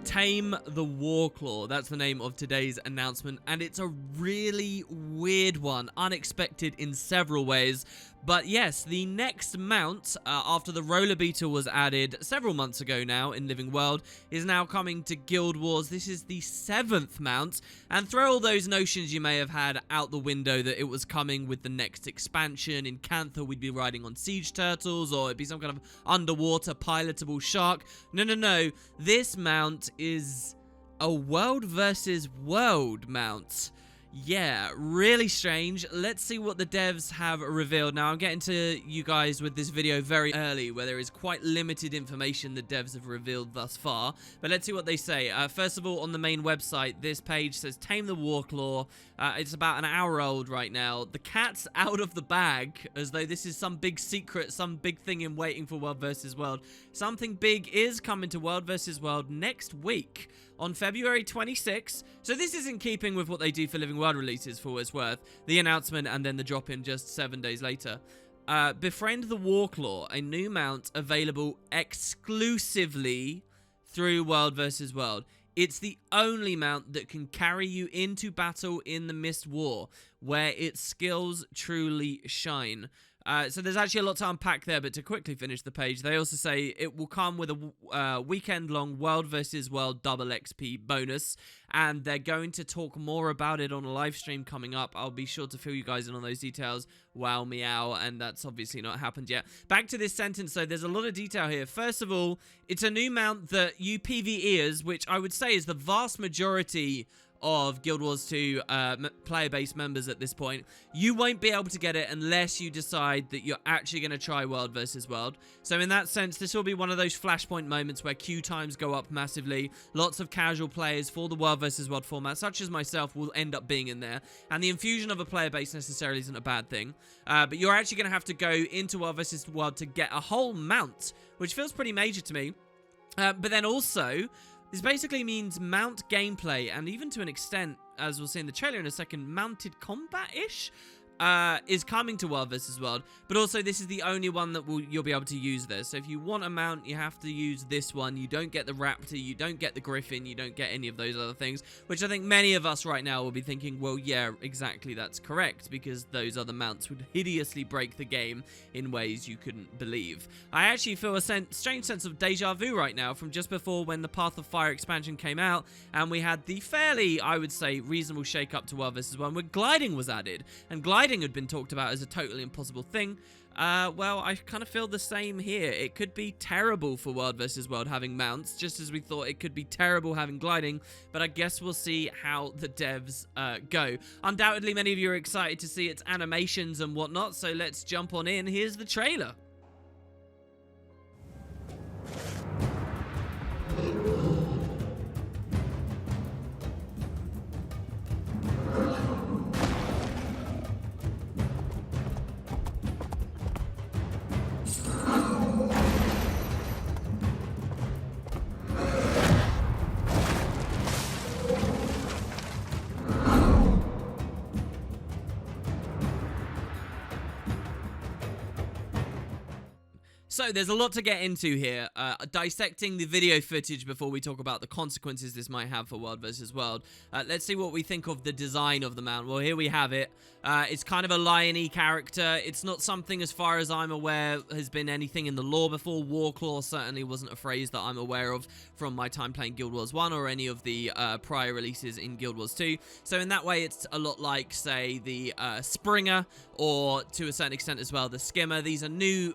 Tame the Warclaw. That's the name of today's announcement, and it's a really weird one, unexpected in several ways. But yes, the next mount, after the Roller Beetle was added several months ago now in Living World, is now coming to Guild Wars. This is the 7th mount, and throw all those notions you may have had out the window that it was coming with the next expansion. In Cantha, we'd be riding on siege turtles, or it'd be some kind of underwater pilotable shark. No. This mount is a world versus world mount. Yeah, really strange. Let's see what the devs have revealed. Now, I'm getting to you guys with this video very early, where there is quite limited information the devs have revealed thus far. But let's see what they say. First of all, on the main website, this page says Tame the Warclaw. It's about an hour old right now. The cat's out of the bag, as though this is some big secret, some big thing in waiting for World vs. World. Something big is coming to World vs. World next week on February 26th. So this is in keeping with what they do for Living World releases, for what it's worth. The announcement and then the drop-in just 7 days later. Befriend the Warclaw, a new mount available exclusively through World vs. World. It's the only mount that can carry you into battle in the Mist War, where its skills truly shine. So there's actually a lot to unpack there, but to quickly finish the page, they also say it will come with a weekend-long World vs. World double XP bonus, and they're going to talk more about it on a live stream coming up. I'll be sure to fill you guys in on those details. Wow, meow, and that's obviously not happened yet. Back to this sentence, though, there's a lot of detail here. First of all, it's a new mount that you PvEers, which I would say is the vast majority of Guild Wars 2 player-based members at this point, you won't be able to get it unless you decide that you're actually going to try World vs. World. So in that sense, this will be one of those flashpoint moments where queue times go up massively. Lots of casual players for the World vs. World format, such as myself, will end up being in there. And the infusion of a player base necessarily isn't a bad thing. But you're actually going to have to go into World vs. World to get a whole mount, which feels pretty major to me. But then also, this basically means mount gameplay, and even to an extent, as we'll see in the trailer in a second, mounted combat-ish is coming to World vs. World. But also, this is the only one that you'll be able to use this. So if you want a mount, you have to use this one. You don't get the Raptor, you don't get the Griffin, you don't get any of those other things, which I think many of us right now will be thinking, well, yeah, exactly, that's correct, because those other mounts would hideously break the game in ways you couldn't believe. I actually feel a strange sense of deja vu right now from just before when the Path of Fire expansion came out, and we had the fairly, I would say, reasonable shake-up to World vs. World, where gliding was added, and gliding had been talked about as a totally impossible thing. Well, I kind of feel the same here. It could be terrible for World vs. World having mounts, just as we thought it could be terrible having gliding, but I guess we'll see how the devs go. Undoubtedly, many of you are excited to see its animations and whatnot, so let's jump on in. Here's the trailer. So there's a lot to get into here, dissecting the video footage before we talk about the consequences this might have for World vs. World. Let's see what we think of the design of the mount. Well, here we have it. It's kind of a lion-y character. It's not something, as far as I'm aware, has been anything in the lore before. Warclaw certainly wasn't a phrase that I'm aware of from my time playing Guild Wars 1 or any of the prior releases in Guild Wars 2. So in that way, it's a lot like, say, the Springer, or to a certain extent as well, the Skimmer. These are new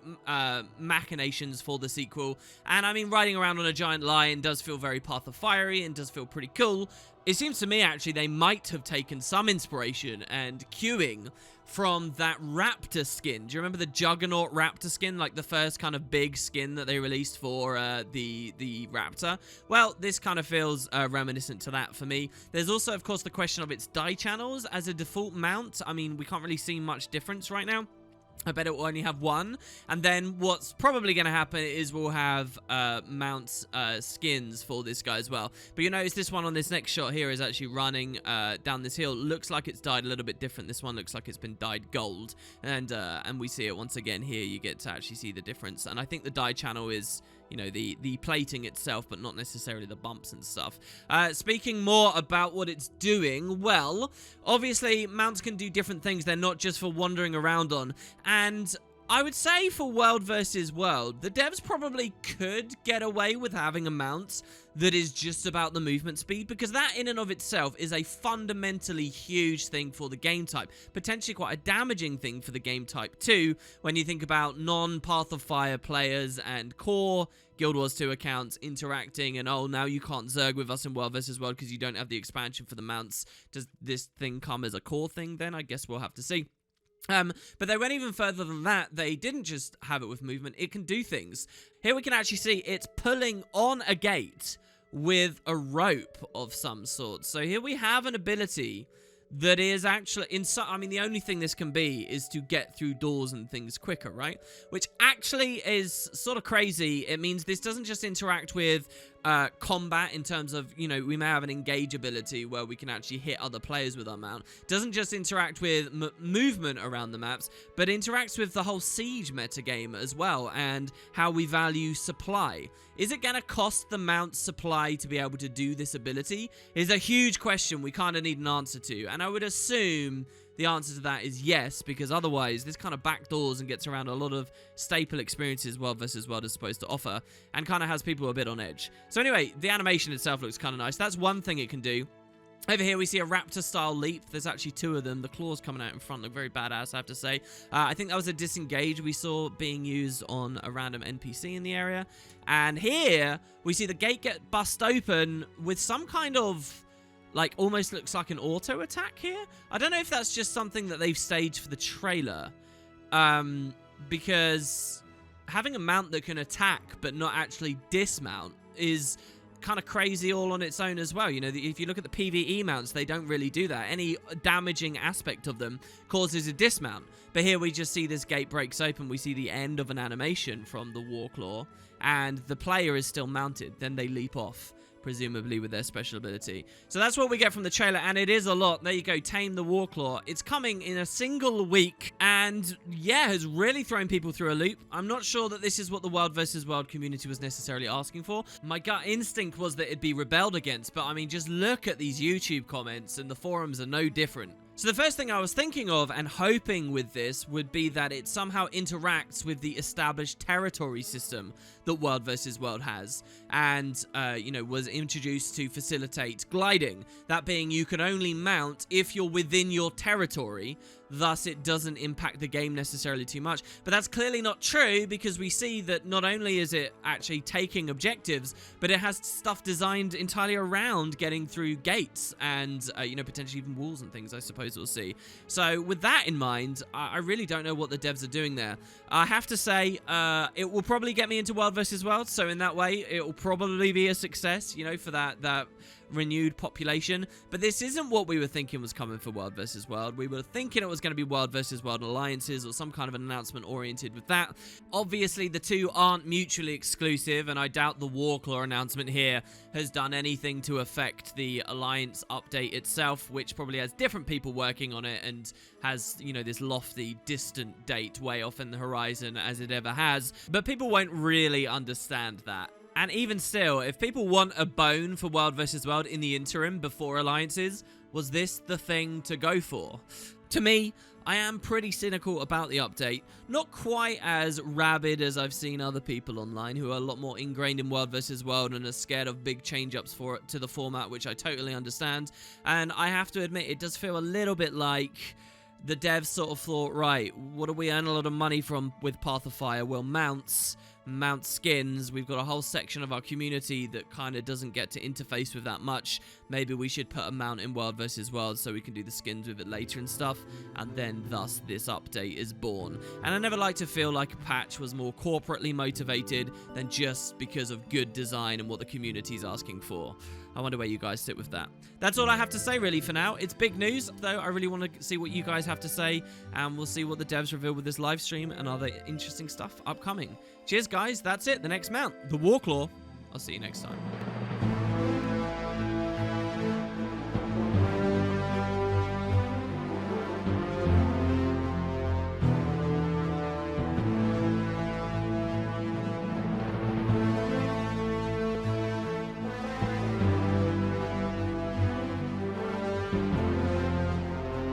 machinations for the sequel, and I mean, riding around on a giant lion does feel very Path of Fiery and does feel pretty cool. It seems to me, actually, they might have taken some inspiration and cueing from that Raptor skin. Do you remember the Juggernaut Raptor skin? Like the first kind of big skin that they released for the Raptor? Well, this kind of feels reminiscent to that for me. There's also, of course, the question of its die channels as a default mount. I mean, we can't really see much difference right now. I bet it will only have one. And then what's probably going to happen is we'll have mounts skins for this guy as well. But you notice this one on this next shot here is actually running down this hill. Looks like it's dyed a little bit different. This one looks like it's been dyed gold. And we see it once again here. You get to actually see the difference. And I think the dye channel is you know, the plating itself, but not necessarily the bumps and stuff. Speaking more about what it's doing, well, obviously mounts can do different things. They're not just for wandering around on, and I would say for World versus World, the devs probably could get away with having a mount that is just about the movement speed, because that in and of itself is a fundamentally huge thing for the game type. Potentially quite a damaging thing for the game type too, when you think about non-Path of Fire players and core Guild Wars 2 accounts interacting, and oh, now you can't Zerg with us in World vs. World because you don't have the expansion for the mounts. Does this thing come as a core thing then? I guess we'll have to see. But they went even further than that. They didn't just have it with movement, it can do things. Here we can actually see it's pulling on a gate with a rope of some sort. So here we have an ability that is actually, I mean, the only thing this can be is to get through doors and things quicker, right? Which actually is sort of crazy. It means this doesn't just interact with combat in terms of, you know, we may have an engage ability where we can actually hit other players with our mount. Doesn't just interact with movement around the maps, but interacts with the whole siege metagame as well, and how we value supply. Is it going to cost the mount supply to be able to do this ability? Is a huge question we kind of need an answer to, and I would assume the answer to that is yes, because otherwise this kind of backdoors and gets around a lot of staple experiences World vs. World is supposed to offer, and kind of has people a bit on edge. So anyway, the animation itself looks kind of nice. That's one thing it can do. Over here we see a raptor-style leap. There's actually two of them. The claws coming out in front look very badass, I have to say. I think that was a disengage we saw being used on a random NPC in the area. And here we see the gate get bust open with some kind of, like, almost looks like an auto attack here. I don't know if that's just something that they've staged for the trailer. Because having a mount that can attack but not actually dismount is kind of crazy all on its own as well. You know, if you look at the PvE mounts, they don't really do that. Any damaging aspect of them causes a dismount. But here we just see this gate breaks open. We see the end of an animation from the Warclaw, and the player is still mounted. Then they leap off, presumably with their special ability. So that's what we get from the trailer, and it is a lot. There you go, Tame the Warclaw. It's coming in a single week, and yeah, has really thrown people through a loop. I'm not sure that this is what the World vs. World community was necessarily asking for. My gut instinct was that it'd be rebelled against, but I mean, just look at these YouTube comments, and the forums are no different. So the first thing I was thinking of and hoping with this would be that it somehow interacts with the established territory system that World vs. World has, and, you know, was introduced to facilitate gliding. That being, you can only mount if you're within your territory, thus it doesn't impact the game necessarily too much. But that's clearly not true, because we see that not only is it actually taking objectives, but it has stuff designed entirely around getting through gates and, you know, potentially even walls and things, I suppose we'll see. So with that in mind, I really don't know what the devs are doing there. I have to say, it will probably get me into World vs. World, so in that way, it will probably be a success, you know, for that renewed population. But this isn't what we were thinking was coming for World vs. World. We were thinking it was going to be World vs. World alliances or some kind of an announcement oriented with that. Obviously, the two aren't mutually exclusive, and I doubt the Warclaw announcement here has done anything to affect the alliance update itself, which probably has different people working on it and has, you know, this lofty, distant date way off in the horizon as it ever has. But people won't really understand that. And even still, if people want a bone for World vs. World in the interim before alliances, was this the thing to go for? To me, I am pretty cynical about the update. Not quite as rabid as I've seen other people online who are a lot more ingrained in World vs. World and are scared of big change-ups to the format, which I totally understand. And I have to admit, it does feel a little bit like the devs sort of thought, right, what do we earn a lot of money from with Path of Fire? Well, mount skins. We've got a whole section of our community that kind of doesn't get to interface with that much. Maybe we should put a mount in World vs. World so we can do the skins with it later and stuff, and then thus this update is born. And I never like to feel like a patch was more corporately motivated than just because of good design and what the community's asking for. I wonder where you guys sit with that. That's all I have to say really for now. It's big news, though. I really want to see what you guys have to say, and we'll see what the devs reveal with this live stream and other interesting stuff upcoming. Cheers, guys. That's it. The next mount, the Warclaw. I'll see you next time. you.